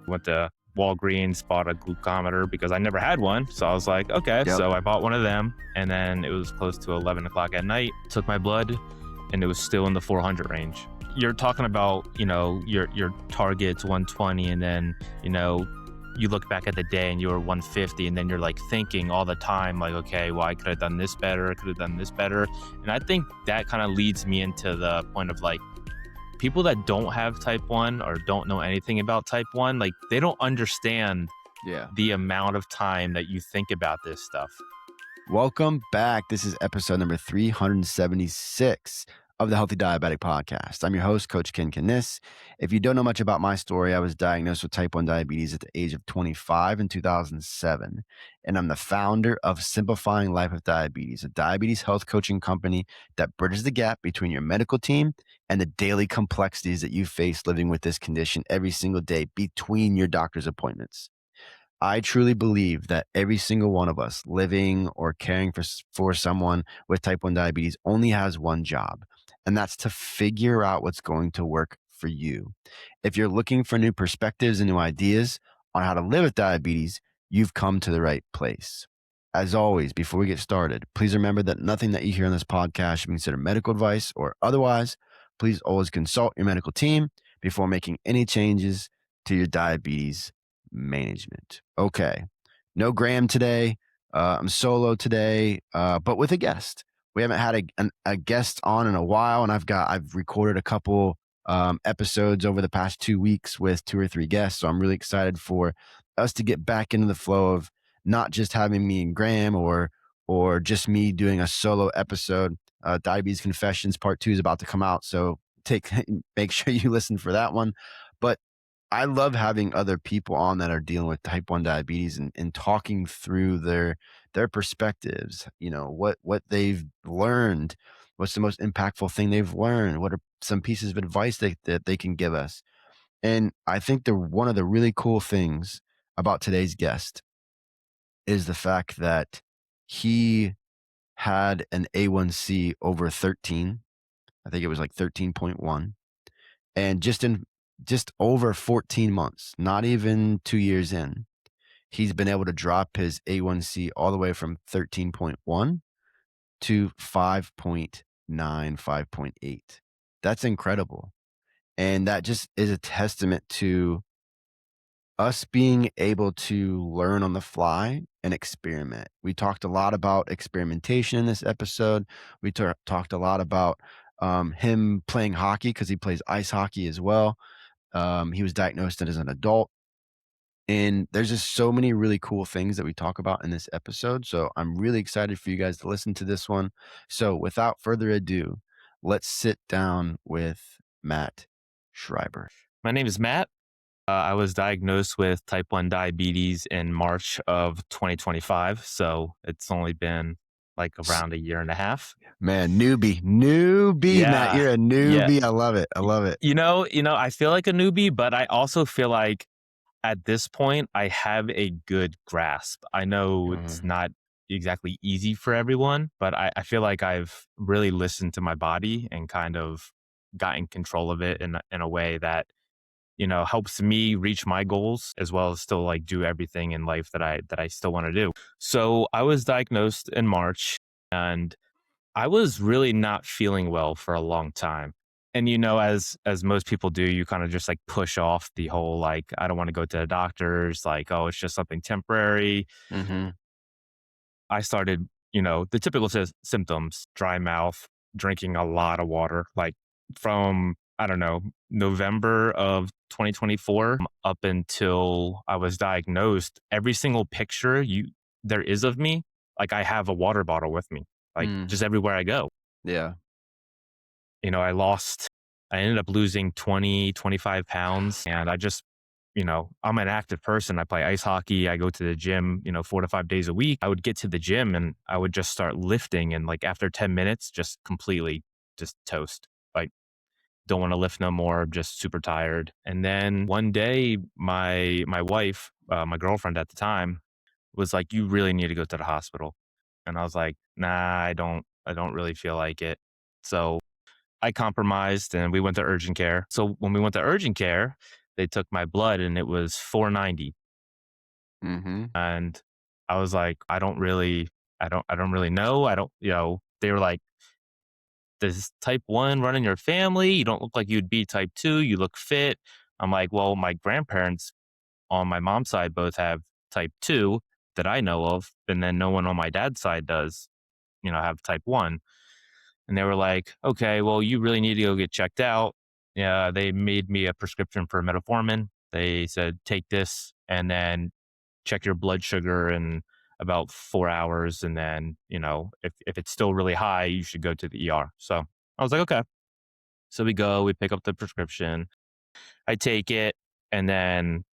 Went to Walgreens, bought a glucometer because I never had one. So I was like, okay. Yep. So I bought one of them, and then it was close to 11 o'clock at night. Took my blood, and it was still in the 400 range. You're talking about, your target's 120, and then, you look back at the day and you were 150, and then you're like thinking all the time, like, okay, well, I could have done this better. I could have done this better. And I think that kind of leads me into the point of like, people that don't have type 1 or don't know anything about type 1, like they don't understand the amount of time that you think about this stuff. Welcome back. This is episode number 376 of the Healthy Diabetic Podcast. I'm your host, Coach Ken Kniss. If you don't know much about my story, I was diagnosed with type 1 diabetes at the age of 25 in 2007. And I'm the founder of Simplifying Life with Diabetes, a diabetes health coaching company that bridges the gap between your medical team and the daily complexities that you face living with this condition every single day between your doctor's appointments. I truly believe that every single one of us living or caring for someone with type 1 diabetes only has one job, and that's to figure out what's going to work for you. If you're looking for new perspectives and new ideas on how to live with diabetes, you've come to the right place. As always, before we get started, please remember that nothing that you hear on this podcast should be considered medical advice or otherwise. Please always consult your medical team before making any changes to your diabetes management. Okay. No Graham today. I'm solo today, but with a guest. We haven't had a guest on in a while, and I've recorded a couple episodes over the past 2 weeks with 2 or 3 guests. So I'm really excited for us to get back into the flow of not just having me and Graham or just me doing a solo episode. Diabetes Confessions Part 2 is about to come out, so make sure you listen for that one. But I love having other people on that are dealing with type 1 diabetes and talking through their perspectives, what they've learned, what's the most impactful thing they've learned, what are some pieces of advice that they can give us. And I think one of the really cool things about today's guest is the fact that he had an A1C over 13. I think it was like 13.1. And just over 14 months, not even 2 years in, he's been able to drop his A1C all the way from 13.1 to 5.9, 5.8. That's incredible. And that just is a testament to us being able to learn on the fly and experiment. We talked a lot about experimentation in this episode. We talked a lot about him playing hockey because he plays ice hockey as well. He was diagnosed as an adult. And there's just so many really cool things that we talk about in this episode. So I'm really excited for you guys to listen to this one. So without further ado, let's sit down with Matt Schreiber. My name is Matt. I was diagnosed with type 1 diabetes in March of 2025. So it's only been like around a year and a half. Man, newbie, yeah. Matt, you're a newbie. Yeah. I love it. I feel like a newbie, but I also feel like at this point, I have a good grasp. I know it's not exactly easy for everyone, but I feel like I've really listened to my body and kind of gotten control of it in a way that, helps me reach my goals as well as still like do everything in life that I still want to do. So I was diagnosed in March, and I was really not feeling well for a long time. And, as most people do, you kind of just like push off the whole, like, I don't want to go to the doctors, like, oh, it's just something temporary. Mm-hmm. I started, the typical symptoms, dry mouth, drinking a lot of water, like from, I don't know, November of 2024 up until I was diagnosed. Every single picture there is of me, like I have a water bottle with me, like just everywhere I go. Yeah. I ended up losing 20, 25 pounds. And I just, I'm an active person. I play ice hockey. I go to the gym, 4 to 5 days a week. I would get to the gym and I would just start lifting. And like after 10 minutes, just completely just toast. Like don't want to lift no more, just super tired. And then one day, my wife, my girlfriend at the time, was like, you really need to go to the hospital. And I was like, nah, I don't really feel like it. So I compromised and we went to urgent care. So when we went to urgent care, they took my blood and it was 490. Mm-hmm. And I was like, I don't really know. I don't, they were like, does type 1 run in your family? You don't look like you'd be type 2. You look fit. I'm like, well, my grandparents on my mom's side both have type 2 that I know of. And then no one on my dad's side does, have type 1. And they were like, okay, well, you really need to go get checked out. Yeah, they made me a prescription for metformin. They said, take this and then check your blood sugar in about 4 hours. And then, if it's still really high, you should go to the ER. So I was like, okay. So we pick up the prescription. I take it. And then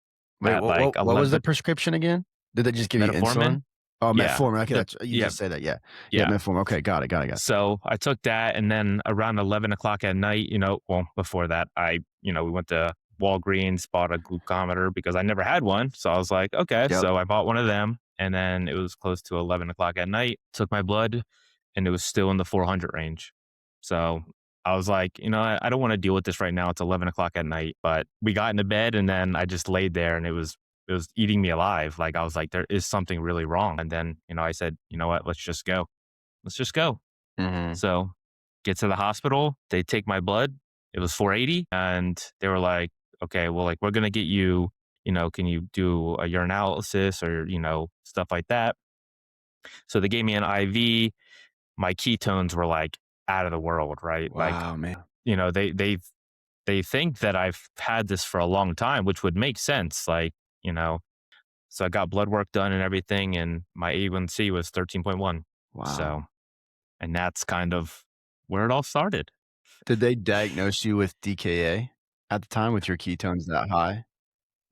Wait, at what, like what was the 11, prescription again? Did they just give you metformin. insulin? Oh, Yeah. metformin. Okay, that's you Yeah. just say that. Yeah, yeah, Yeah. metformin. Okay, got it. So I took that, and then around 11 o'clock at night, well, before that, we went to Walgreens, bought a glucometer because I never had one. So I was like, okay, Yep. so I bought one of them, and then it was close to 11 o'clock at night. Took my blood, and it was still in the 400 range. So I was like, I don't want to deal with this right now. It's 11 o'clock at night, but we got into bed, and then I just laid there, and it was eating me alive. Like I was like, there is something really wrong. And then, I said, you know what, let's just go. Let's just go. Mm-hmm. So get to the hospital, they take my blood. It was 480. And they were like, okay, well, like, we're going to get you, can you do a urinalysis or, stuff like that. So they gave me an IV. My ketones were like out of the world, right? Like, Wow, man. they think that I've had this for a long time, which would make sense. Like, you know, so I got blood work done and everything, and my A1C was 13.1. So, Wow. and that's kind of where it all started. Did they diagnose you with DKA at the time with your ketones that high?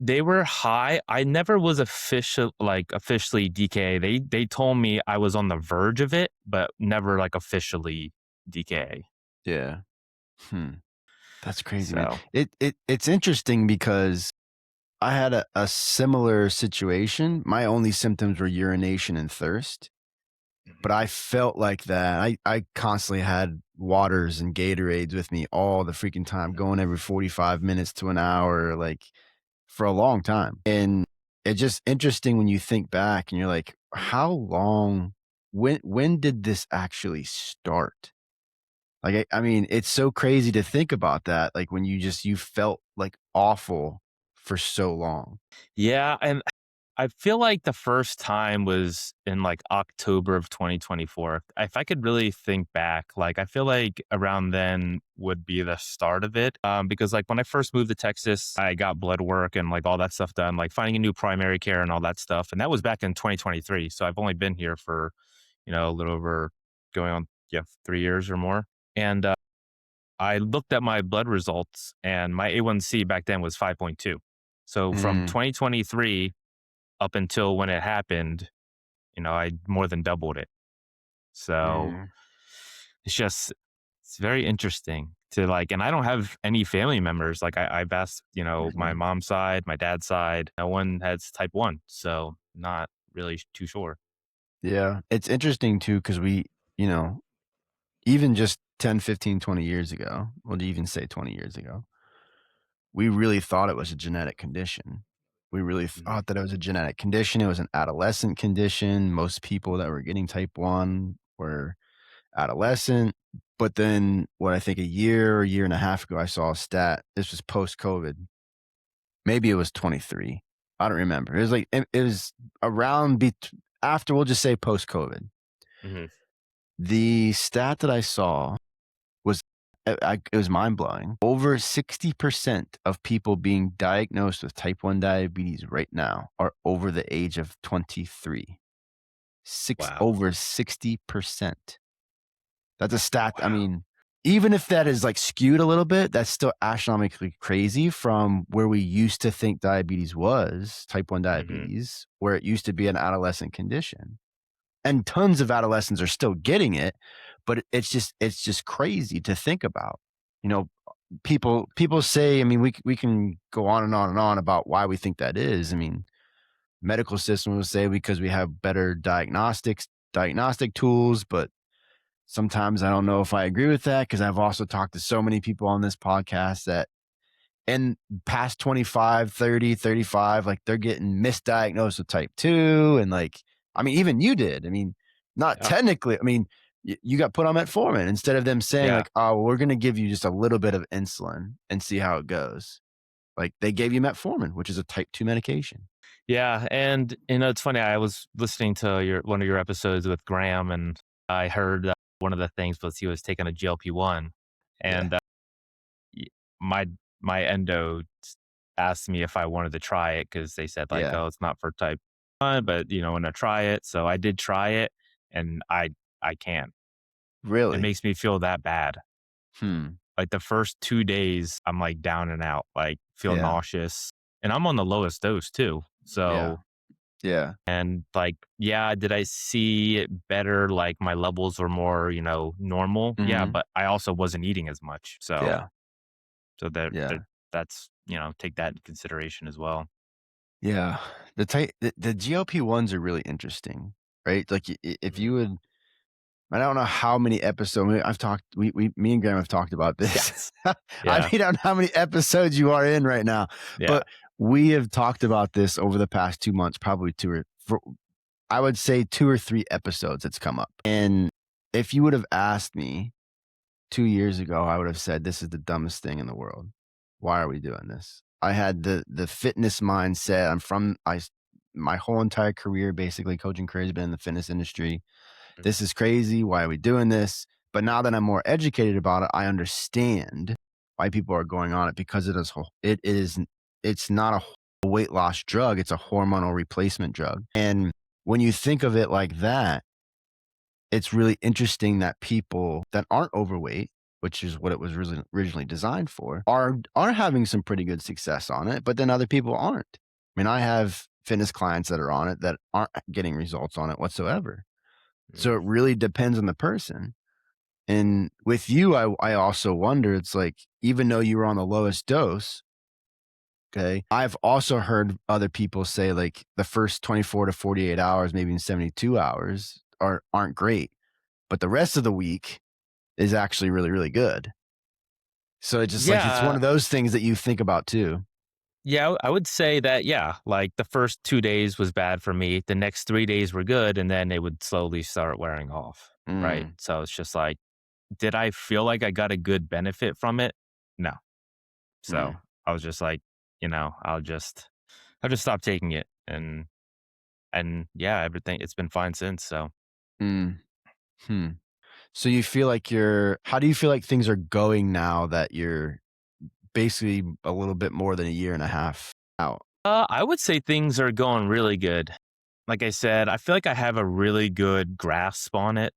They were high. I never was officially DKA. They told me I was on the verge of it, but never like officially DKA. Yeah. Hmm. That's crazy, man. So, It's interesting because I had a similar situation. My only symptoms were urination and thirst, but I felt like that. I constantly had waters and Gatorades with me all the freaking time, going every 45 minutes to an hour, like for a long time. And it's just interesting when you think back and you're like, how long, when did this actually start? Like, I mean, it's so crazy to think about that. Like when you felt like awful for so long. yeah, and I feel like the first time was in like October of 2024. If I could really think back, like I feel like around then would be the start of it. Because like when I first moved to Texas, I got blood work and like all that stuff done, like finding a new primary care and all that stuff. And that was back in 2023. So I've only been here for, a little over going on, yeah, 3 years or more. And I looked at my blood results and my A1C back then was 5.2. So from Mm, 2023 up until when it happened, I more than doubled it. So mm, it's very interesting to like, and I don't have any family members. Like I've asked, my mhm. mom's side, my dad's side, no one has type 1. So not really too sure. Yeah. It's interesting too, because you know, even just 10, 15, 20 years ago, we'll even say 20 years ago, we really thought it was a genetic condition. We really Mhm. thought that it was a genetic condition. It was an adolescent condition. Most people that were getting type 1 were adolescent. But then, what I think a year or year and a half ago, I saw a stat. This was post COVID. Maybe it was 23. I don't remember. It was like, it was around, after, we'll just say post COVID. Mhm. The stat that I saw was it was mind blowing. Over 60% of people being diagnosed with type 1 diabetes right now are over the age of 23. Wow. Over 60%. That's a stat. I Wow. mean, even if that is like skewed a little bit, that's still astronomically crazy from where we used to think diabetes was, type 1 Hmm. diabetes, where it used to be an adolescent condition. And tons of adolescents are still getting it, but it's just crazy to think about. You know, people say, I mean, we can go on and on and on about why we think that is. I mean, medical system will say because we have better diagnostic tools, but sometimes I don't know if I agree with that because I've also talked to so many people on this podcast that and past 25, 30, 35, like they're getting misdiagnosed with type 2. And like, I mean, even you did. I mean, not Yeah. technically, I mean, you got put on metformin instead of them saying Yeah. like, oh, we're going to give you just a little bit of insulin and see how it goes. Like they gave you metformin, which is a type 2 medication. Yeah, and, it's funny, I was listening to one of your episodes with Graham, and I heard that one of the things was he was taking a GLP-1, Yeah. and, y my my endo asked me if I wanted to try it because they said, like, Yeah. "Oh, it's not for type 1, but, wanna try it." So I did try it, and I can't. It Really? makes me feel that bad. Hmm. Like, the first 2 days, I'm, like, down and out, like, feel Yeah. nauseous, and I'm on the lowest dose too. Yeah. So Yeah. and, like, yeah, did I see it better, like, my levels were more, normal? Yeah, Hmm. but I also wasn't eating as much. So Yeah. so Yeah. that's, take that into consideration as well. Yeah. The GLP-1s are really interesting, right? Like if Mhm. you would, I don't know how many episodes I've talked. Me and Graham have talked about this. Yes. I Yeah. don't know how many episodes you are in right now, Yeah. but we have talked about this over the past 2 months, probably I would say 2 or 3 episodes. It's come up, and if you would have asked me 2 years ago, I would have said this is the dumbest thing in the world. Why are we doing this? I had the fitness mindset. My whole entire career, basically coaching career, has been in the fitness industry. Mhm. This is crazy. Why are we doing this? But now that I'm more educated about it, I understand why people are going on it because it's not a weight loss drug. It's a hormonal replacement drug. And when you think of it like that, it's really interesting that people that aren't overweight, which is what it was originally designed for, are having some pretty good success on it, but then other people aren't. I mean, I have fitness clients that are on it that aren't getting results on it whatsoever. So Mhm. it really depends on the person. And with you, I also wonder, it's like, even though you were on the lowest dose, okay, I've also heard other people say like the first 24 to 48 hours, maybe in 72 hours aren't great, but the rest of the week is actually really, really good. So it's just like, it's one Yeah. of those things that you think about too. Yeah, I would say that, yeah, like, the first 2 days was bad for me. The next 3 days were good, and then it would slowly start wearing off, right? Mm, So it's just like, did I feel like I got a good benefit from it? No. So mm, I was just like, I'll just stop taking it, and yeah, everything it's been fine since. So mm, hmm. So you feel like how do you feel like things are going now that you're basically a little bit more than a year and a half out? I would say things are going really good. Like I said, I feel like I have a really good grasp on it.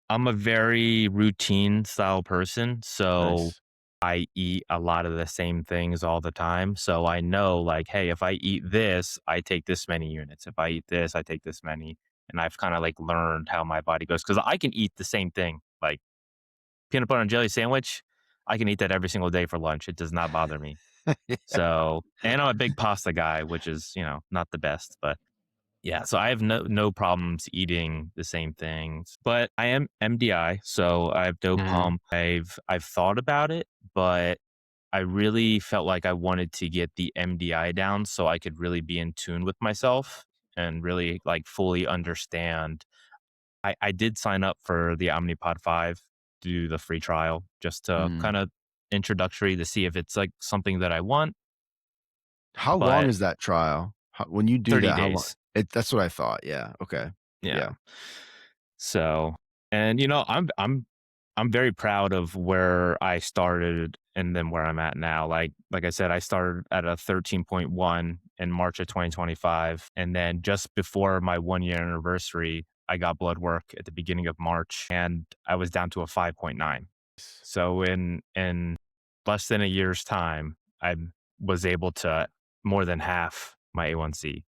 I'm a very routine style person, so Nice. I eat a lot of the same things all the time. So I know, like, hey, if I eat this, I take this many units. If I eat this, I take this many. And I've kind of like learned how my body goes because I can eat the same thing, like peanut butter and jelly sandwich. I can eat that every single day for lunch. It does not bother me. So, and I'm a big pasta guy, which is, not the best, but yeah, so I have no problems eating the same things, but I am MDI, so I have no Mhm, pump. I've thought about it, but I really felt like I wanted to get the MDI down so I could really be in tune with myself and really like fully understand. I did sign up for the Omnipod 5 to do the free trial just to mm. kind of introductory to see if it's like something that I want, How long but is that trial? When you do 30 that, how long? days. That's what I thought. Yeah. Okay. Yeah. Yeah. So, and I'm very proud of where I started and then where I'm at now. Like I said, I started at a 13.1 in March of 2025, and then just before my 1 year anniversary, I got blood work at the beginning of March, and I was down to a 5.9. So in less than a year's time, I was able to more than half my A1C.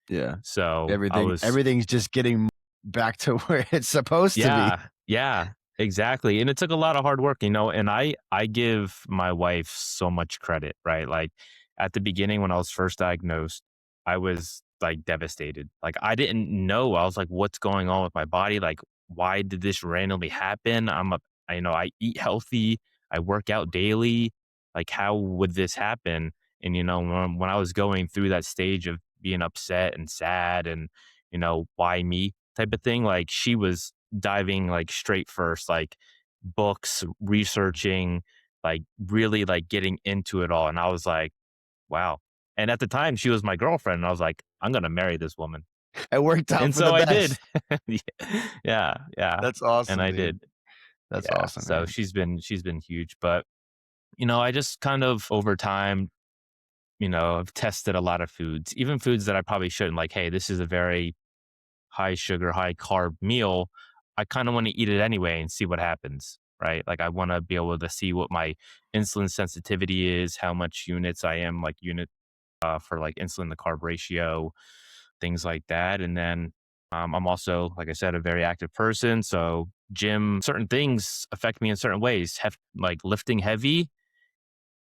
Yeah. So I was Everything's just getting back to where it's supposed to be. Yeah, yeah, exactly, and it took a lot of hard work, and I give my wife so much credit, right? Like, at the beginning when I was first diagnosed, I was, like, devastated. Like, I didn't know. I was like, "What's going on with my body? Like, why did this randomly happen?" I eat healthy, I work out daily. Like, how would this happen? And, when I was going through that stage of being upset and sad and, why me type of thing, like, she was diving like straight first, like books, researching, like really like getting into it all. And I was like, wow. And at the time, she was my girlfriend. And I was like, I'm going to marry this woman. It worked out And for the so I did. best. Yeah. Yeah. That's And awesome, I dude. did. That's Yeah. awesome, So man. she's been huge. But, I just kind of over time, I've tested a lot of foods, even foods that I probably shouldn't. Like, hey, this is a very high sugar, high carb meal. I kind of want to eat it anyway and see what happens. Right. Like, I want to be able to see what my insulin sensitivity is, how much units I am, like unit for like insulin to carb ratio, things like that. And then I'm also, like I said, a very active person. So, gym, certain things affect me in certain ways. Like lifting heavy,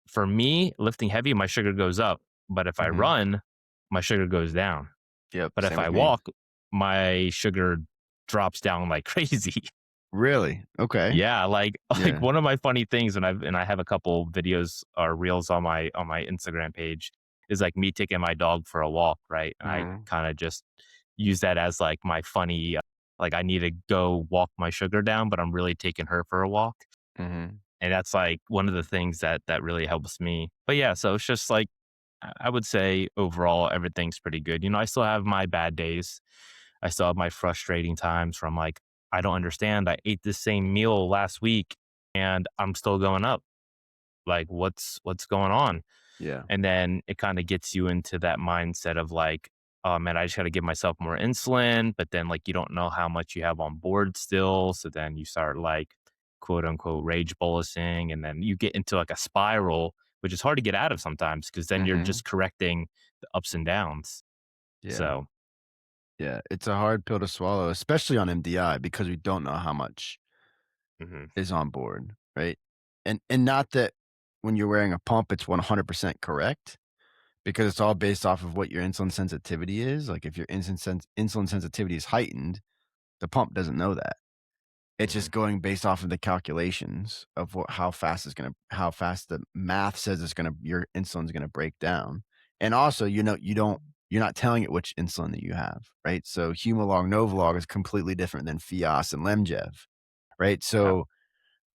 for me, lifting heavy, my sugar goes up. But if I Mhm. run, my sugar goes down. Yep, But if same I with me. walk, my sugar drops down like crazy. Really? Okay. Yeah, like like Yeah. one of my funny things, and I have a couple videos or reels on my Instagram page, is like me taking my dog for a walk, right? And I Mhm. kind of just use that as like my funny, like I need to go walk my sugar down, but I'm really taking her for a walk, Mhm. and that's like one of the things that really helps me. But yeah, so it's just like I would say overall everything's pretty good. I still have my bad days. I still have my frustrating times from like, I don't understand. I ate the same meal last week and I'm still going up. Like, what's going on? Yeah. And then it kind of gets you into that mindset of like, oh man, I just got to give myself more insulin. But then like you don't know how much you have on board still. So then you start like quote unquote rage bolusing. And then you get into like a spiral, which is hard to get out of sometimes because then you're Mhm. just correcting the ups and downs. Yeah. So, Yeah. It's a hard pill to swallow, especially on MDI because we don't know how much mhm, is on board, right? And not that when you're wearing a pump, it's 100% correct because it's all based off of what your insulin sensitivity is. Like if your insulin sensitivity is heightened, the pump doesn't know that. It's mhm, just going based off of the calculations of how fast the math says your insulin's gonna break down. And also, you're not telling it which insulin that you have, right? So Humalog, Novolog is completely different than Fias and Lemjev, right? yeah. So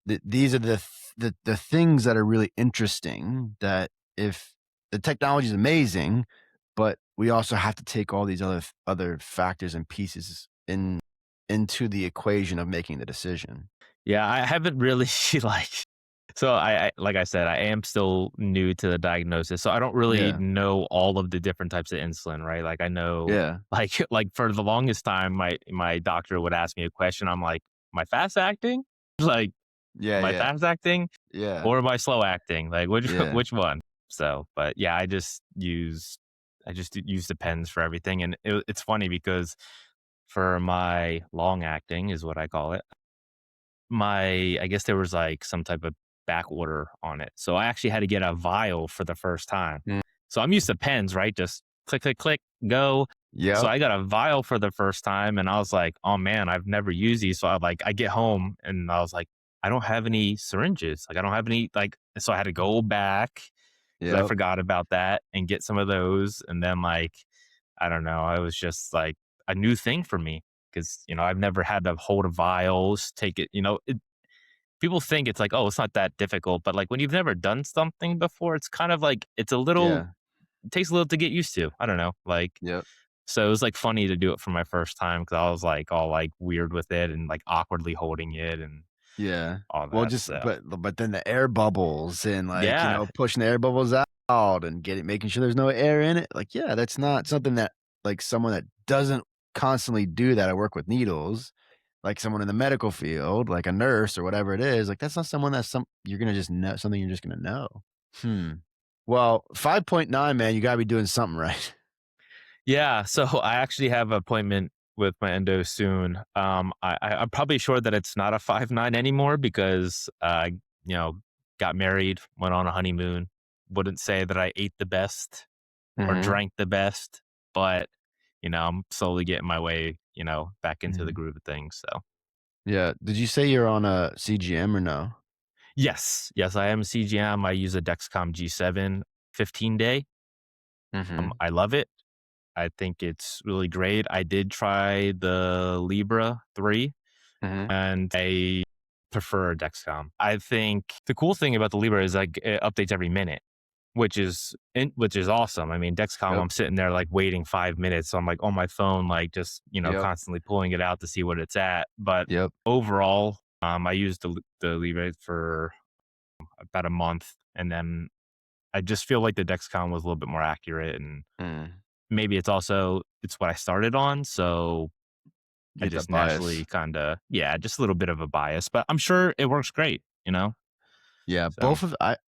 these are the things that are really interesting that if the technology is amazing, but we also have to take all these other factors and pieces into the equation of making the decision. Yeah, I haven't really like so I like I said, I am still new to the diagnosis, so I don't really Yeah. know all of the different types of insulin, right? Like I know Yeah. like like for the longest time my doctor would ask me a question, I'm like, "Am I fast acting?" Like, Yeah, "Am I yeah. fast acting Yeah. or am I slow acting?" Like which Yeah. which one? So, but yeah, I just use the pens for everything, and it's funny because for my long acting is what I call it, I guess there was, like, some type of back order on it, so I actually had to get a vial for the first time. Mm. So I'm used to pens, right? Just click, click, click, go. So Yep. I got a vial for the first time, and I was like, "Oh, man, I've never used these." So I get home, and I was like, "I don't have any syringes, like, I don't have any, like." So I had to go back because I Yep. forgot about that and get some of those, and then, like, I don't know, it was just, like, a new thing for me because I've never had to hold a vials, take it, people think it's like, "Oh, it's not that difficult," but, like, when you've never done something before, it's kind of like Yeah. it takes a little to get used to. I don't know, like, Yep. so it was, like, funny to do it for my first time because I was, like, all, like, weird with it and, like, awkwardly holding it and Yeah. all Well, that, just so but then the air bubbles and, like, yeah. pushing the air bubbles out and making sure there's no air in it. Like, yeah, that's not something that, like, someone that doesn't constantly do that. I work with needles, like someone in the medical field, like a nurse or whatever it is, like, that's not someone that's you're gonna just know something you're just gonna know. Hmm. Well, 5.9, man, you gotta be doing something right. Yeah, so I actually have an appointment with my endo soon. I'm probably sure that it's not a 5'9" anymore because I, you know, got married, went on a honeymoon. Wouldn't say that I ate the best or Mhm. drank the best, but I'm slowly getting my way, back into the Mhm. groove of things. So Yeah. Did you say you're on a CGM or no? Yes, yes, I am CGM. I use a Dexcom G7 15-day. Mhm. I love it. I think it's really great. I did try the Libra 3, Mhm. and I prefer Dexcom. I think the cool thing about the Libra is, like, it updates every minute, which is awesome. I mean, Dexcom, Yep. I'm sitting there, like, waiting 5 minutes, so I'm, like, on my phone, like, just, Yep. constantly pulling it out to see what it's at, but Yep. overall, I used the Libra for about a month, and then I just feel like the Dexcom was a little bit more accurate, and Mm. maybe it's what I started on, so I Get that just naturally bias. kinda yeah, just a little bit of a bias, but I'm sure it works great, you know? Yeah, So,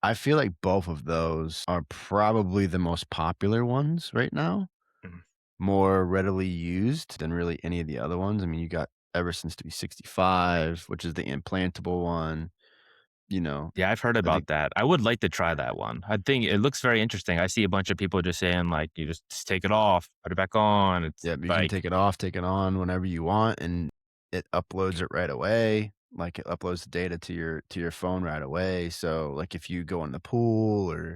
I feel like both of those are probably the most popular ones right now, mhm. more readily used than really any of the other ones. I mean, you got Eversense 365, which is the implantable one, you know, Yeah, I've heard I think about that. I would like to try that one. I think it looks very interesting. I see a bunch of people just saying, like, "You just take it off, put it back on." It's yep, you can like take it off, take it on whenever you want, and it uploads it right away. Like, it uploads the data to your phone right away, so, like, if you go in the pool or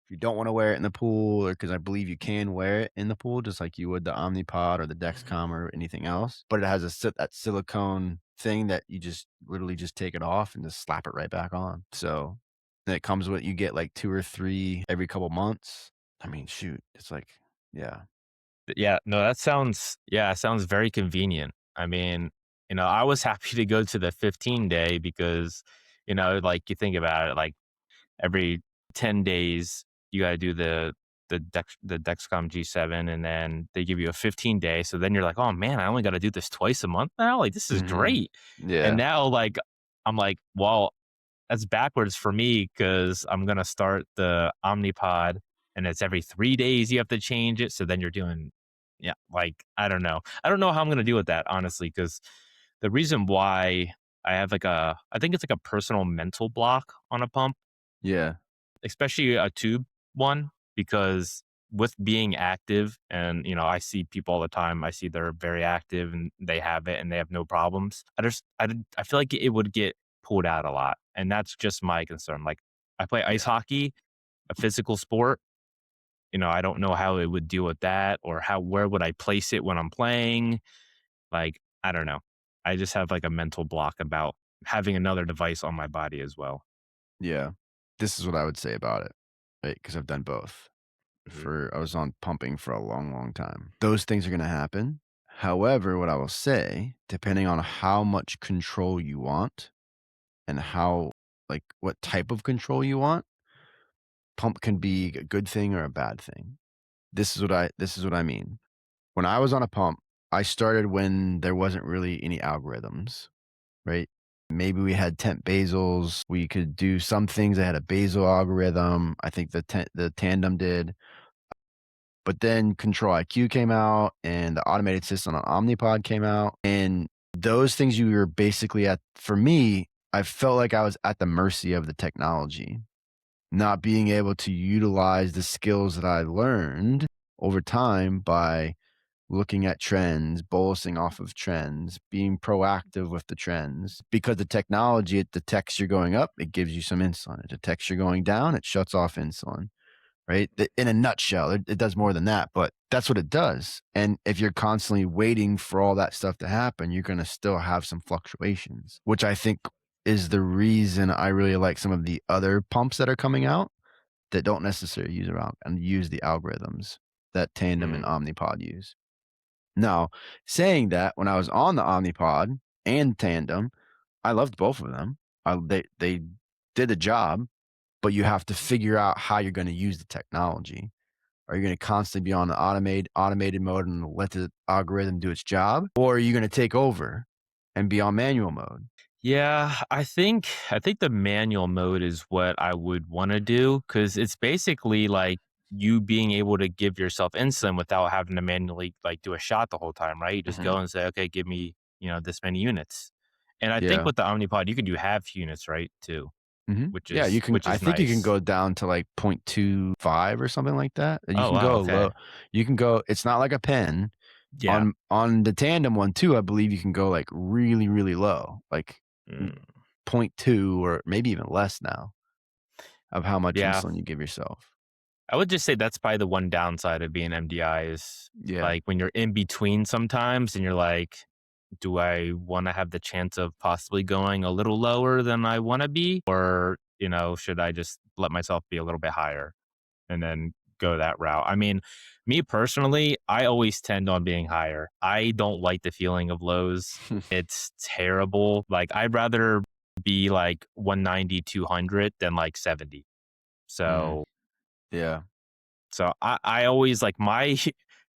if you don't wanna wear it in the pool, or because I believe you can wear it in the pool just like you would the Omnipod or the Mhm. Dexcom or anything else, but it has that silicone thing that you just literally just take it off and just slap it right back on, so and it comes with you get, like, 2 or 3 every couple months. I mean, shoot, it's like yeah. Yeah, no, it sounds very convenient. I mean, I was happy to go to the 15-day because, like, you think about it, like, every 10 days, you gotta do the Dexcom G7, and then they give you a 15-day, so then you're like, "Oh, man, I only gotta do this twice a month now? Like, this is Mhm. great." And Yeah. now, like, I'm like, "Well, that's backwards for me because 'cause I'm gonna start the Omnipod, and it's every 3 days you have to change it, so then you're doing" yeah, like, I don't know. I don't know how I'm gonna deal with that, honestly, because the reason why I think it's like a personal mental block on a pump, Yeah. especially a tube one, because with being active and, I see people all the time, I see they're very active and they have it and they have no problems. I feel like it would get pulled out a lot, and that's just my concern. Like, I play ice Yeah. hockey, a physical sport, I don't know how it would deal with that or where would I place it when I'm playing? Like, I don't know. I just have, like, a mental block about having another device on my body as well. Yeah. This is what I would say about it, right? Because 'Cause I've done both. Mhm, I was on pumping for a long, long time. Those things are gonna happen. However, what I will say, depending on how much control you want and how like, what type of control you want, pump can be a good thing or a bad thing. This is what I mean. When I was on a pump, I started when there wasn't really any algorithms, right? Maybe we had temp basals. We could do some things that had a basal algorithm. I think the tandem did. But then Control IQ came out and the automated system on Omnipod came out. And those things you were basically at, for me, I felt like I was at the mercy of the technology, not being able to utilize the skills that I learned over time by looking at trends, bolusing off of trends, being proactive with the trends. Because the technology, it detects you're going up, it gives you some insulin. It detects you're going down, it shuts off insulin, right? In a nutshell, it does more than that, but that's what it does. And if you're constantly waiting for all that stuff to happen, you're going to still have some fluctuations, which I think is the reason I really like some of the other pumps that are coming out that don't necessarily use the algorithms that Tandem and mhm. Omnipod use. Now, saying that, when I was on the Omnipod and Tandem, I loved both of them. They did a job, but you have to figure out how you're gonna use the technology. Are you gonna constantly be on the automated mode and let the algorithm do its job? Or are you gonna take over and be on manual mode? Yeah, I think the manual mode is what I would wanna do because it's basically like you being able to give yourself insulin without having to manually, like, do a shot the whole time, right? You just Mhm. go and say, "Okay, give me, this many units." And I think Yeah. with the Omnipod, you can do half units, right, too, Mhm. which Yeah, you is can which I is think you can nice. go down to, like, 0.25 or something like that. You Oh, can wow, go okay. low. You can go it's not like a pen. Yeah. On the Tandem one too, I believe you can go, like, really, really low, like, Mm. point 0.2 or maybe even less now of how much Yeah. insulin you give yourself. I would just say that's probably the one downside of being MDI is Yeah. like when you're in between sometimes and you're like, do I want to have the chance of possibly going a little lower than I want to be? Or, should I just let myself be a little bit higher and then go that route? I mean, me personally, I always tend on being higher. I don't like the feeling of lows. It's terrible. Like, I'd rather be like 190, 200 than like 70. Mm, So yeah. I always like my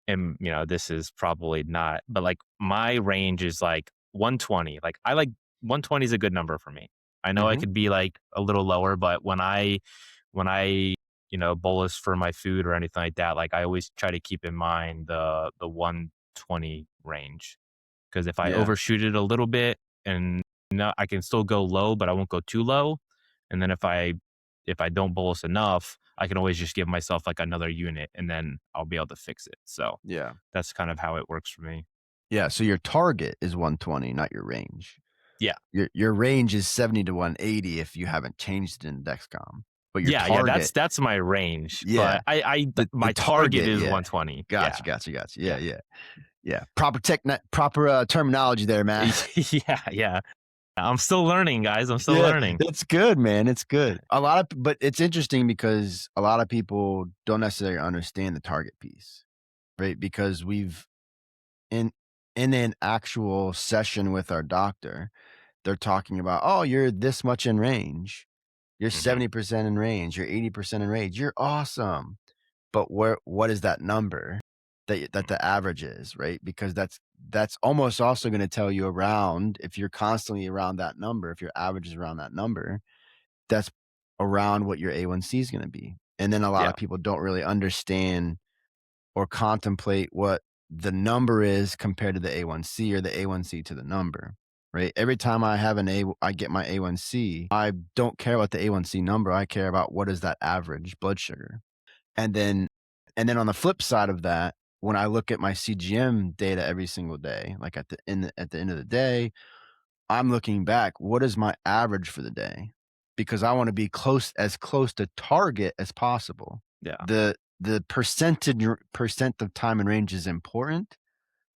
and this is probably not, but like my range is like 120. Like I like 120 is a good number for me. I know I Mhm. could be like a little lower, but when I bolus for my food or anything like that, like I always try to keep in mind the 120 range. Because if I Yeah. overshoot it a little bit and I can still go low, but I won't go too low. And then if I don't bolus enough, I can always just give myself like another unit and then I'll be able to fix it. So Yeah. that's kind of how it works for me. Yeah, so your target is 120, not your range. Yeah. Your range is 70 to 180 if you haven't changed it in Dexcom, but your Yeah, target. that's my range, Yeah, but I the my target target, is yeah. 120. Yeah. Gotcha, gotcha, gotcha. Yeah, Yeah. yeah, yeah. Proper, terminology there, Matt. Yeah, yeah. I'm still learning, guys. I'm still Yeah, learning. it's good, man, it's good. But it's interesting because a lot of people don't necessarily understand the target piece, right? Because we've in in an actual session with our doctor, they're talking about, "Oh, you're this much in range. You're Mhm. 70% in range. You're 80% in range. You're awesome." But what is that number that the average is, right? Because that's almost also gonna tell you around if you're constantly around that number, if your average is around that number, that's around what your A1C is gonna be. And then a lot Yeah. of people don't really understand or contemplate what the number is compared to the A1C or the A1C to the number, right? Every time I get my A1C, I don't care about the A1C number. I care about what is that average blood sugar. And then on the flip side of that, when I look at my CGM data every single day, like at the end of the day, I'm looking back, what is my average for the day? Because I want to be as close to target as possible. Yeah. The percent of time and range is important,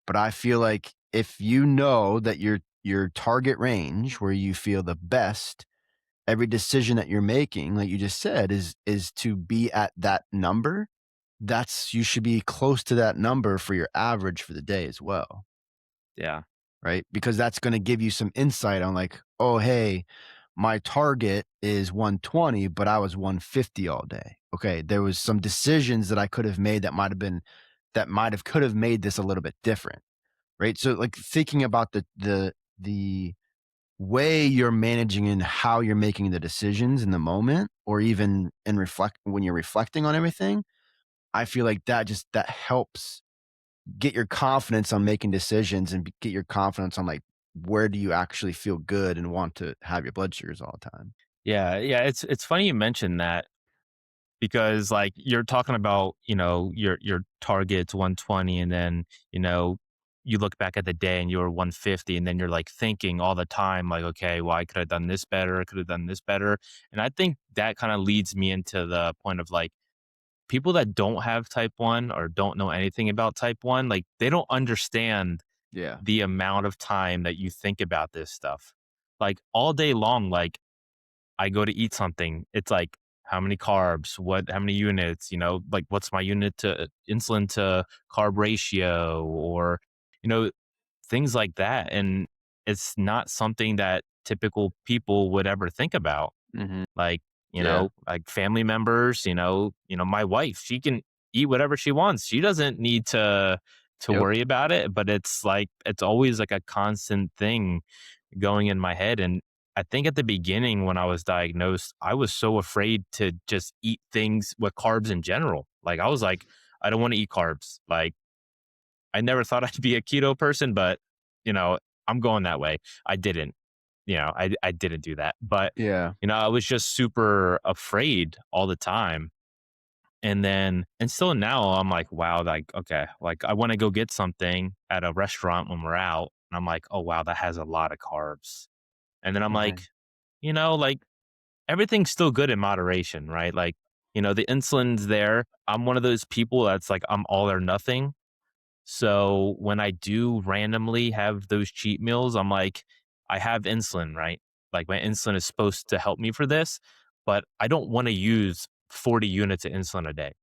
but I feel like if you know that your target range where you feel the best, every decision that you're making, like you just said, is to be at that number. That's you should be close to that number for your average for the day as well, Yeah. right? Because that's going to give you some insight on like, oh, hey, my target is 120, but I was 150 all day. Okay, there was some decisions that I could have made that might have could have made this a little bit different, right? So like thinking about the way you're managing and how you're making the decisions in the moment, or even in reflect when you're reflecting on everything, I feel like that helps get your confidence on making decisions and get your confidence on like where do you actually feel good and want to have your blood sugars all the time. Yeah. Yeah. It's funny you mentioned that because like you're talking about, your target's 120 and then, you look back at the day and you're 150 and then you're like thinking all the time like, okay, well, I could have done this better, I could have done this better. And I think that kind of leads me into the point of like people that don't have type 1 or don't know anything about type 1, like they don't understand Yeah. the amount of time that you think about this stuff. Like all day long, like I go to eat something, it's like how many carbs, how many units, like what's my unit to insulin to carb ratio or, you know, things like that. And it's not something that typical people would ever think about. Mhm. Like, Yeah. like family members, my wife, she can eat whatever she wants. She doesn't need to Yep. worry about it, but it's like it's always like a constant thing going in my head. And I think at the beginning when I was diagnosed, I was so afraid to just eat things with carbs in general. Like I was like, I don't want to eat carbs. Like I never thought I'd be a keto person, but you know, I'm going that way. I didn't. I didn't do that. But Yeah. I was just super afraid all the time. And still now I'm like, wow, like, okay, like I want to go get something at a restaurant when we're out. And I'm like, oh wow, that has a lot of carbs. And then I'm like, Mhm. like everything's still good in moderation, right? Like, the insulin's there. I'm one of those people that's like, I'm all or nothing. So when I do randomly have those cheat meals, I'm like, I have insulin, right? Like my insulin is supposed to help me for this, but I don't want to use 40 units of insulin a day.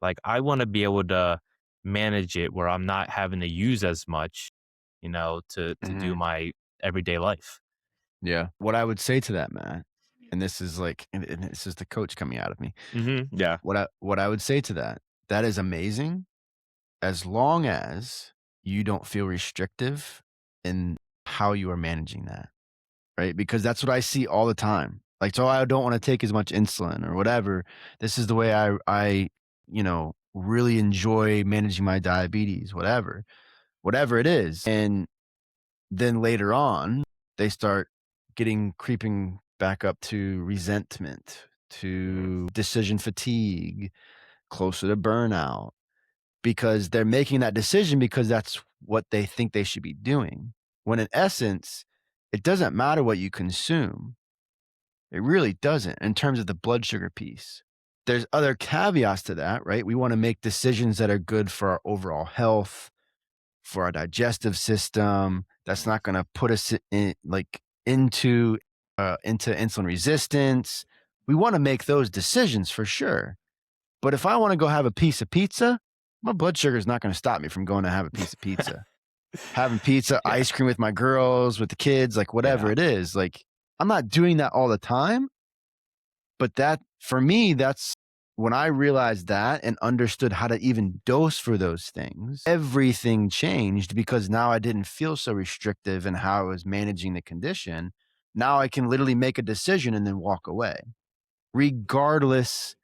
Like I want to be able to manage it where I'm not having to use as much, to do Mhm. my everyday life. Yeah. What I would say to that, man, and this is like, and this is the coach coming out of me. Yeah. What I would say to that, that is amazing as long as you don't feel restrictive in how you are managing that, right? Because that's what I see all the time. Like, so I don't want to take as much insulin or whatever. This is the way I really enjoy managing my diabetes, whatever it is. And then later on, they start getting creeping back up to resentment, to decision fatigue, closer to burnout, because they're making that decision because that's what they think they should be doing. When in essence, it doesn't matter what you consume. It really doesn't in terms of the blood sugar piece. There's other caveats to that, right? We want to make decisions that are good for our overall health, for our digestive system. That's not going to put us in like into insulin resistance. We want to make those decisions for sure. But if I want to go have a piece of pizza, my blood sugar is not going to stop me from going to have a piece of pizza. Having pizza, Yeah. ice cream with my girls, with the kids, like whatever Yeah. it is. Like I'm not doing that all the time, but that for me, that's when I realized that and understood how to even dose for those things, everything changed because now I didn't feel so restrictive in how I was managing the condition. Now I can literally make a decision and then walk away, regardless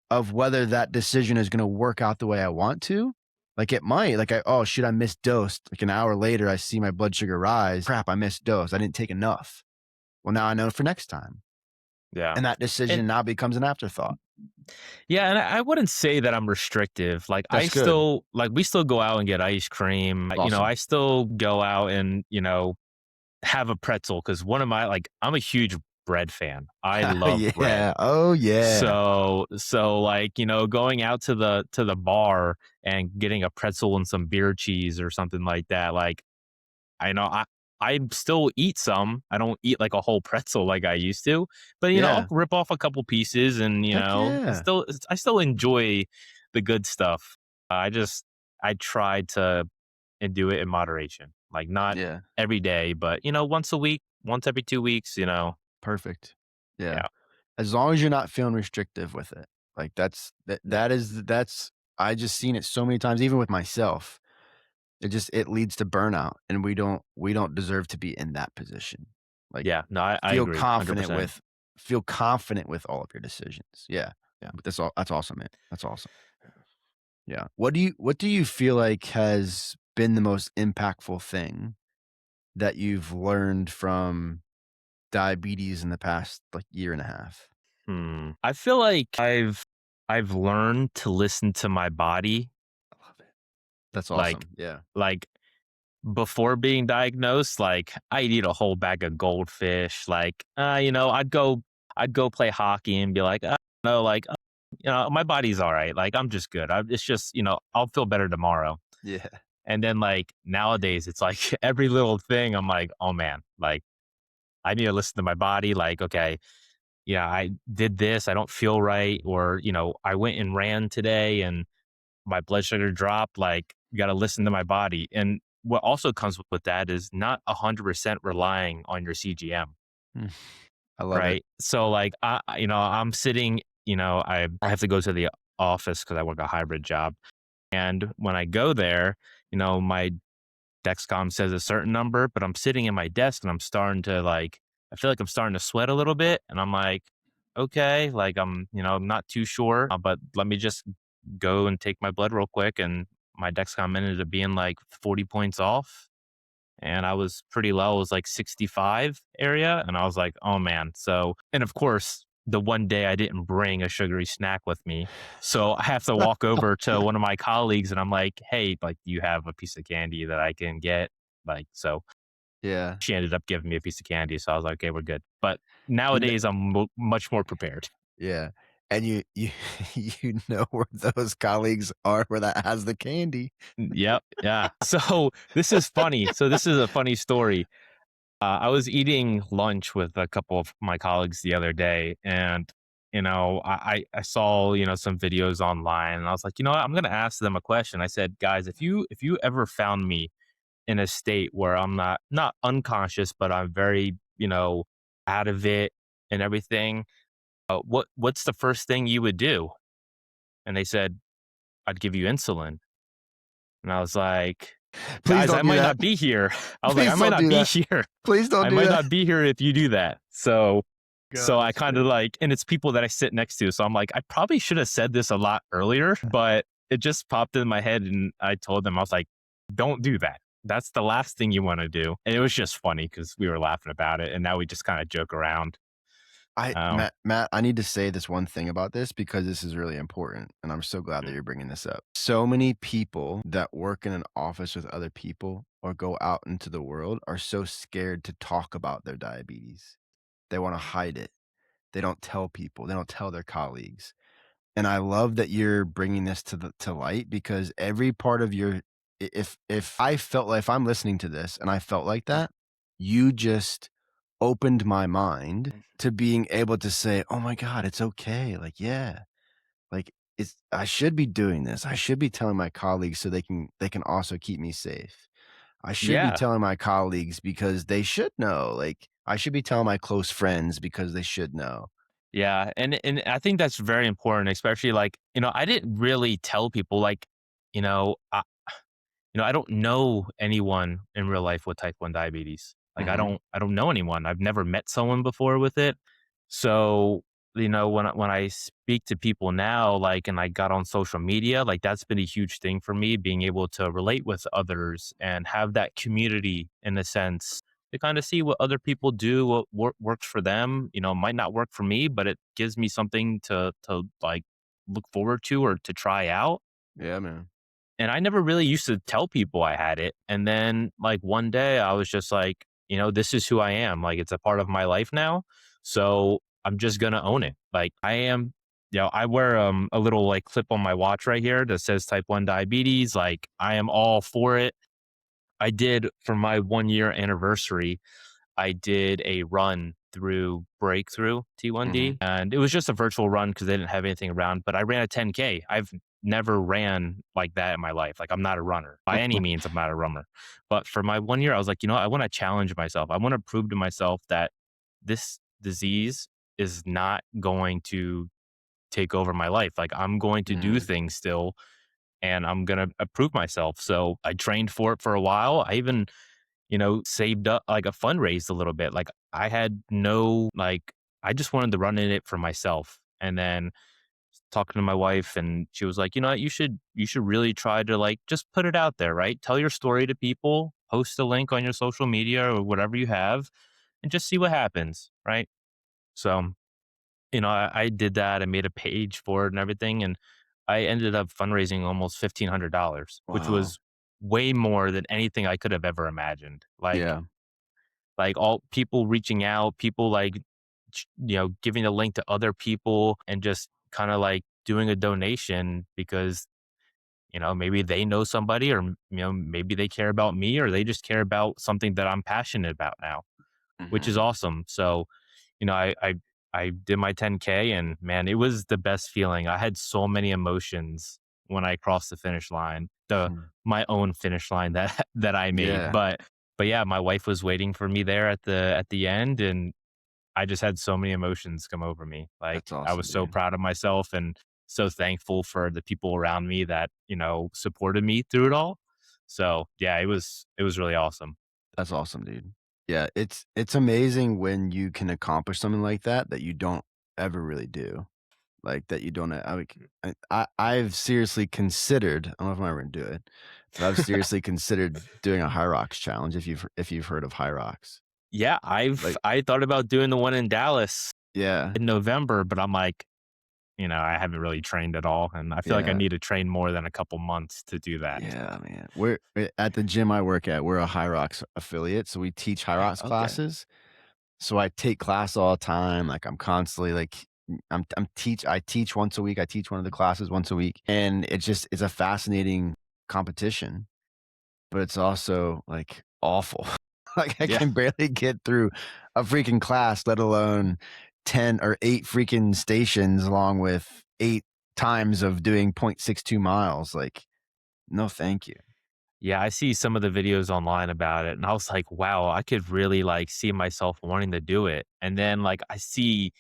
of whether that decision is going to work out the way I want to. Like it might, like oh shit, I missed dose. Like an hour later, I see my blood sugar rise. Crap, I missed dose. I didn't take enough. Well, now I know for next time. Yeah. And that And decision now becomes an afterthought. yeah, and I wouldn't say that I'm restrictive. Like I That's good. still like we still go out and get ice cream. Awesome. I still go out and, have a pretzel because one of my I'm a huge bread fan. I love bread. Yeah. Oh, yeah. So like, going out to the bar and getting a pretzel and some beer cheese or something like that, like I know I still eat some. I don't eat like a whole pretzel like I used to, but I'll Yeah. rip off a couple pieces and Heck yeah. I still enjoy the good stuff. I try to and do it in moderation. Like not Yeah. every day, but once a week, once every 2 weeks, Perfect. Yeah. yeah. As long as you're not feeling restrictive with it. Like Yeah. that's I just seen it so many times, even with myself. It leads to burnout and we don't deserve to be in that position. Like Yeah. No, I feel agree confident 100%. with feel confident with all of your decisions. Yeah. Yeah. But that's awesome, man. That's awesome. Yeah. What do you feel like has been the most impactful thing that you've learned from diabetes in the past like year and a half? I feel like I've learned to listen to my body I love it. That's like awesome. Yeah. like before being diagnosed, like I'd eat a whole bag of goldfish. Like, I'd go play hockey and be like, no, like, my body's all right. Like, I'm just good. It's just, I'll feel better tomorrow. Yeah. And then like nowadays, it's like every little thing. I'm like, oh man, like I need to listen to my body. Like, okay, yeah, I did this. I don't feel right, or I went and ran today and my blood sugar dropped. Like, you got to listen to my body. And what also comes with that is not 100% relying on your CGM, Mm. I love it. right? So, like, I'm sitting, I have to go to the office because I work a hybrid job. And when I go there, my Dexcom says a certain number, but I'm sitting in my desk and I'm starting to I feel like I'm starting to sweat a little bit. And I'm like, okay, like I'm not too sure, but let me just go and take my blood real quick. And my Dexcom ended up being like 40 points off. And I was pretty low. It was like 65 area. And I was like, oh man. So, and of course, the one day I didn't bring a sugary snack with me. So I have to walk over to one of my colleagues and I'm like, hey, like, do you have a piece of candy that I can get? Like, so Yeah. She ended up giving me a piece of candy, so I was like, "Okay, we're good." But You kn nowadays, I'm much more prepared. yeah, and you you know where those colleagues are where that has the candy. Yep, yeah. So this is funny. So this is a funny story. I was eating lunch with a couple of my colleagues the other day, and I saw some videos online, and I was like, you know what, I'm gonna ask them a question. I said, guys, if you ever found me in a state where I'm not unconscious, but I'm very out of it and everything, what's the first thing you would do? And they said, I'd give you insulin. And I was like, Please guys, don't I do might that. not be here. I was like, I Please might don't not do be that. here. Please don't I do might that. not be here if you do that. So I Gosh, kind of dude. like, and it's people that I sit next to. So I'm like, I probably should have said this a lot earlier, but it just popped in my head. And I told them, I was like, don't do that. That's the last thing you want to do. And it was just funny because we were laughing about it. And now we just kind of joke around. Um, Matt, I need to say this one thing about this because this is really important, and I'm so glad that you're bringing this up. So many people that work in an office with other people or go out into the world are so scared to talk about their diabetes. They wanna hide it. They don't tell people. They don't tell their colleagues. And I love that you're bringing this to light because every part of your if I felt like if I'm listening to this and I felt like that, you just opened my mind to being able to say, "Oh my god, it's okay." Like, yeah, like it's I should be doing this. I should be telling my colleagues so they can also keep me safe. I should be yeah. telling my colleagues because they should know. Like, I should be telling my close friends because they should know. Yeah, and I think that's very important, especially like, I didn't really tell people like, you know, I, I don't know anyone in real life with type 1 diabetes. Like Mhm. I don't know anyone. I've never met someone before with it. So, when I speak to people now, like, and I got on social media, like that's been a huge thing for me, being able to relate with others and have that community in a sense to kind of see what other people do, what works for them. Might not work for me, but it gives me something to like look forward to or to try out. Yeah, man. And I never really used to tell people I had it. And then like one day I was just like, this is who I am. Like it's a part of my life now. So I'm just gonna own it. Like I am, I wear a little like clip on my watch right here that says type 1 diabetes. Like I am all for it. I did for my 1 year anniversary. I did a run through Breakthrough T1D, Mhm. and it was just a virtual run because they didn't have anything around. But I ran a 10K. I've never ran like that in my life. Like I'm not a runner by any means. I'm not a runner. But for my 1 year, I was like, I want to challenge myself. I want to prove to myself that this disease is not going to take over my life. Like I'm going to do Mhm. things still, and I'm gonna prove myself. So I trained for it for a while. I even saved up like a fundraised a little bit. Like I had no like I just wanted to run in it for myself. And then talking to my wife and she was like, what, you should really try to like just put it out there, right? Tell your story to people, post a link on your social media or whatever you have, and just see what happens, right? So, I did that. I made a page for it and everything. And I ended up fundraising almost $1,500, which Wow. was way more than anything I could have ever imagined. Yeah. Like all people reaching out, people like, giving a link to other people and just kind of like doing a donation because, maybe they know somebody or, maybe they care about me or they just care about something that I'm passionate about now, which is Mhm. awesome. So, I did my 10K and man, it was the best feeling. I had so many emotions when I crossed the finish line, Mhm. my own finish line that that I made. Yeah. But yeah, my wife was waiting for me there at the end, and I just had so many emotions come over me. That's Like I awesome, was so dude. proud of myself and so thankful for the people around me that supported me through it all. So yeah, it was really awesome. That's awesome, dude. Yeah, it's amazing when you can accomplish something like that you don't ever really do. Like, that you don't I like, I've seriously considered I don't know if I'm ever gonna do it, but I've seriously considered doing a High Rocks challenge if you've heard of High Rocks. Yeah, Like, I thought about doing the one in Dallas yeah. in November, but I'm like, I haven't really trained at all, and I feel like I Yeah. need to train more than a couple months to do that. Yeah, man. We're at the gym I work at, we're a High Rocks affiliate, so we teach High Rocks Okay. classes. So I take class all the time, like, I'm constantly, like, I teach once a week, I teach one of the classes once a week, and it's a fascinating competition, but it's also, like, awful. Like, I Yeah. can barely get through a freaking class, let alone 10 or 8 freaking stations along with 8 times of doing 0.62 miles, like, no, thank you. Yeah, I see some of the videos online about it, and I was like, "Wow, I could really, like, see myself wanting to do it." And then, like, I see,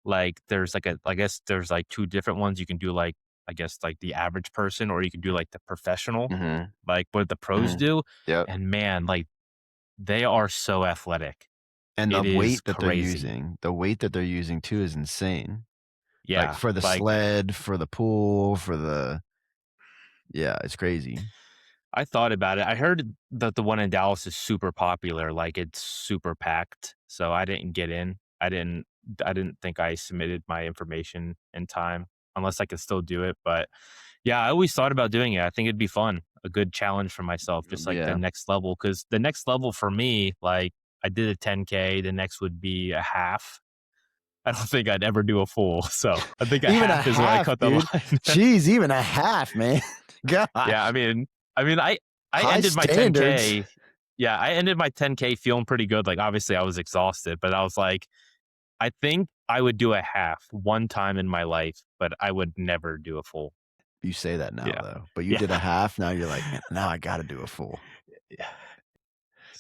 like, there's, like, I guess there's, like, 2 different ones you can do, like, I guess, like, the average person, or you can do, like, the professional, Mhm, like, what the pros mhm. do, Yep. and man, like, they are so athletic. And It is crazy. the weight that they're using too is insane. Like, Yeah, for the like sled, for the pool, for the yeah, it's crazy. I thought about it. I heard that the one in Dallas is super popular, like, it's super packed, so I didn't get in. I didn't think I submitted my information in time, unless I could still do it, but, yeah, I always thought about doing it. I think it'd be fun, a good challenge for myself, just like the Yeah. next level. Because the next level for me, like, I did a 10K, the next would be a half. I don't think I'd ever do a full, so I think a Even a half is where I half, cut the dude. line. Jeez, even a half, man. Yeah, Gosh. I High ended my standards. 10K. Yeah, I ended my 10K feeling pretty good. Like, obviously, I was exhausted, but I was like, I think I would do a half one time in my life, but I would never do a full. You say that now, Yeah. though, but you did a Yeah. half, now you're like, "Man, now I gotta do a full." Yeah.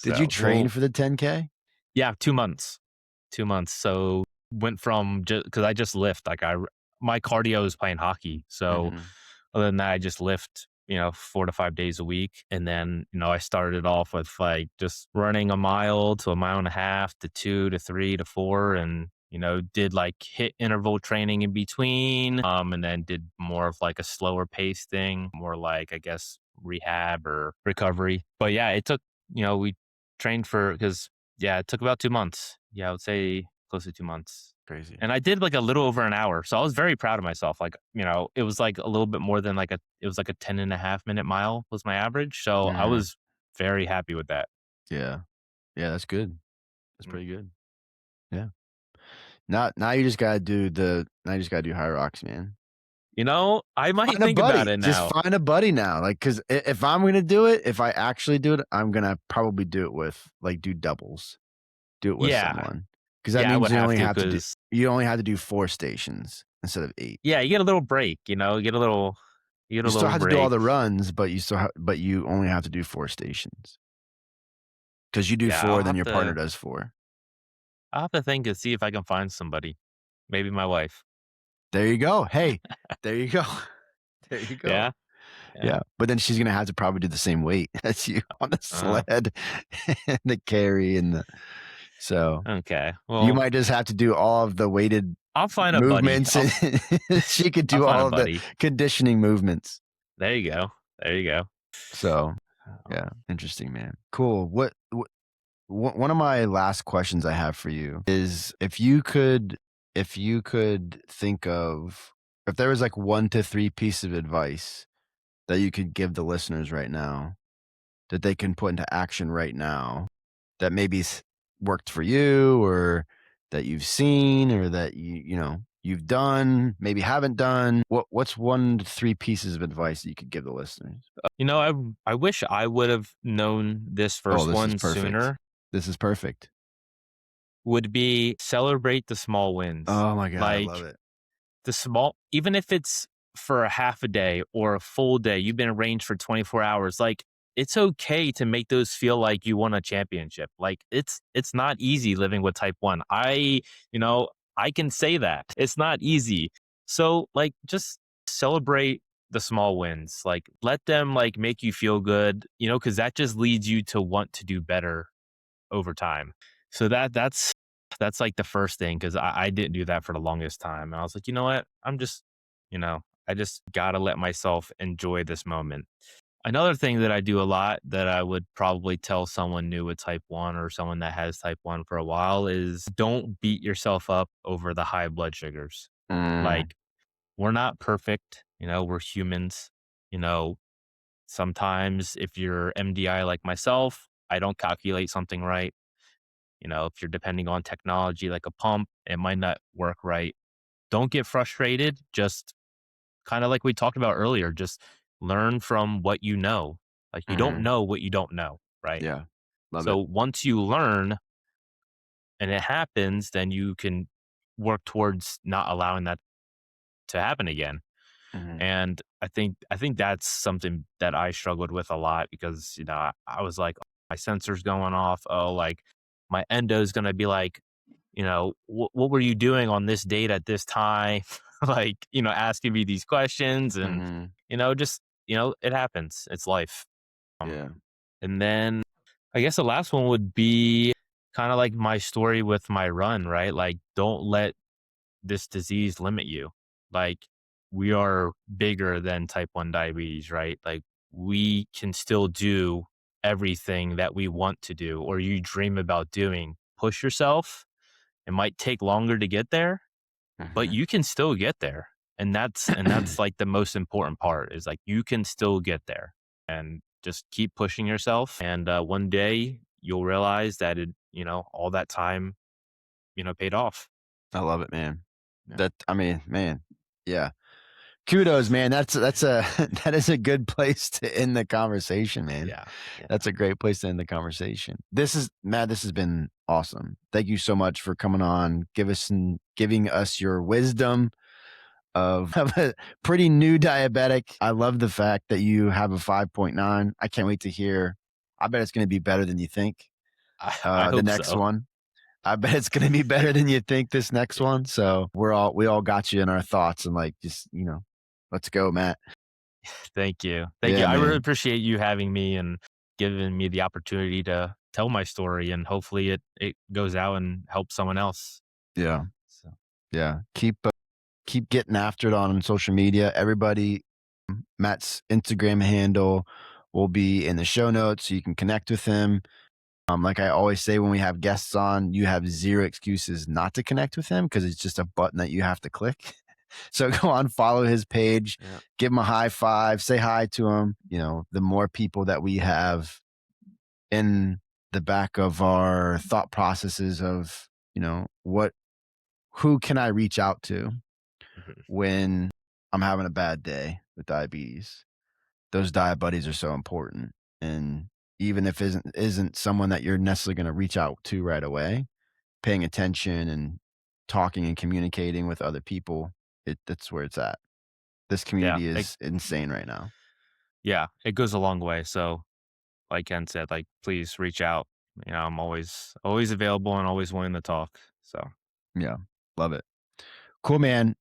Did you So, train well, for the 10K? yeah, 2 months. 2 months. So, went from because I just lift, like, my cardio is playing hockey. So, Mhm. other than that, I just lift, 4 to 5 days a week, and then, I started off with, like, just running a mile to a mile and a half to 2 to 3 to 4, and, did, like, hit interval training in between, and then did more of, like, a slower pace thing, more like, I guess, rehab or recovery. But, yeah, it took we trained because yeah, it took about 2 months. Yeah, I would say close to 2 months. Crazy. And I did, like, a little over an hour, so I was very proud of myself. Like, it was, like, a little bit more than, it was, like, a 10.5 minute mile was my average, so I Mhm. was very happy with that. Yeah. Yeah, that's good. That's Mm. pretty good. Yeah. Now you just gotta do High Rocks, man. I might Find a think about buddy. it Just now. find a buddy now. Like, cause if I'm gonna do it, if I actually do it, I'm gonna probably do it with like, do doubles. Do it with Yeah. someone. Cause that Yeah, I means would have to because you only have to do 4 stations instead of 8. yeah, you get a little break, you get a You still little have to do all break. the runs, but you only have to do 4 stations. Cause you do Yeah, 4, then your partner does 4. I'll have to think and see if I can find somebody. Maybe my wife. There you go. Hey, there you go. There you go. Yeah? Yeah. Yeah, but then she's gonna have to probably do the same weight as you on the Uh, sled and the carry and the so, okay. you Well, might just have to do all of the weighted I'll find a buddy. movements and she could I'll do find a all of the buddy. conditioning movements. There you go. There you go. So, yeah, interesting, man. Cool. One of my last questions I have for you is if you could think of if there was like 1 to 3 pieces of advice that you could give the listeners right now that they can put into action right now that maybe worked for you or that you've seen or that you've done, maybe haven't done. What's 1 to 3 pieces of advice that you could give the listeners? I wish I would have known this Oh, first this is one perfect. sooner. This is perfect. Would be celebrate the small wins. Oh my god, I love Like, it. even if it's for a half a day or a full day, you've been arranged for 24 hours, like, it's okay to make those feel like you won a championship. Like, it's not easy living with type 1. I can say that. It's not easy. So, like, just celebrate the small wins. Like, let them, like, make you feel good, because that just leads you to want to do better over time. So that's like the first thing, because I didn't do that for the longest time. And I was like, you know what? I just gotta let myself enjoy this moment. Another thing that I do a lot that I would probably tell someone new with type 1 or someone that has type 1 for a while is don't beat yourself up over the high blood sugars. Mm, Like, we're not perfect. We're humans. You know, Sometimes if you're MDI like myself, I don't calculate something right. If you're depending on technology like a pump, it might not work right. Don't get frustrated. Just kind of like we talked about earlier, just learn from what you know. Like you don't Mhm. know what you don't know, right? Yeah. Love So it. once you learn and it happens, then you can work towards not allowing that to happen again. Mhm. And I think that's something that I struggled with a lot because, I was like, "Oh, my sensor's going off. Oh, like my endo's gonna be like, what were you doing on this date at this time?" Like, asking me these questions and, Mhm. just, it happens. It's life. Um, Yeah. and then I guess the last one would be kind of like my story with my run, right? Like, don't let this disease limit you. Like, we are bigger than type 1 diabetes, right? Like, we can still do everything that we want to do or you dream about doing. Push yourself. It might take longer to get there, but Mhm. you can still get there. And that's like the most important part is like you can still get there and just keep pushing yourself. And one day you'll realize that all that time, paid off. I love it, man. Yeah. That I mean, man, yeah. Kudos, man. That's a that is a good place to end the conversation, man. Yeah. Yeah. That's a great place to end the conversation. This is Matt, this has been awesome. Thank you so much for coming on, giving us your wisdom of a pretty new diabetic. I love the fact that you have a 5.9. I can't wait to hear. I bet it's going to be better than you think. I The hope next so. one. I bet it's going to be better than you think this next Yeah. one. So we all got you in our thoughts and like, just, let's go, Matt. Thank you. Thank you. Yeah, I really man. appreciate you having me and giving me the opportunity to tell my story and hopefully it goes out and helps someone else. Yeah. So Yeah. Keep getting after it on social media. Everybody, Matt's Instagram handle will be in the show notes so you can connect with him. Like I always say when we have guests on, you have zero excuses not to connect with him because it's just a button that you have to click. So go on, follow his page, yeah. give him a high five, say hi to him. The more people that we have in the back of our thought processes of, what who can I reach out to Mhm. when I'm having a bad day with diabetes? Those diet buddies are so important. And even if isn't someone that you're necessarily going to reach out to right away, paying attention and talking and communicating with other people, that's where it's at. This Yeah. community is insane right now. It goes a long way. So like Ken said, like please reach out. I'm always available and always willing to talk. So Yeah. Love it. Cool, man.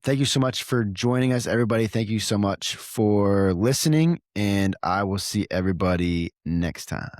Thank you so much for joining us, everybody. Thank you so much for listening, and I will see everybody next time.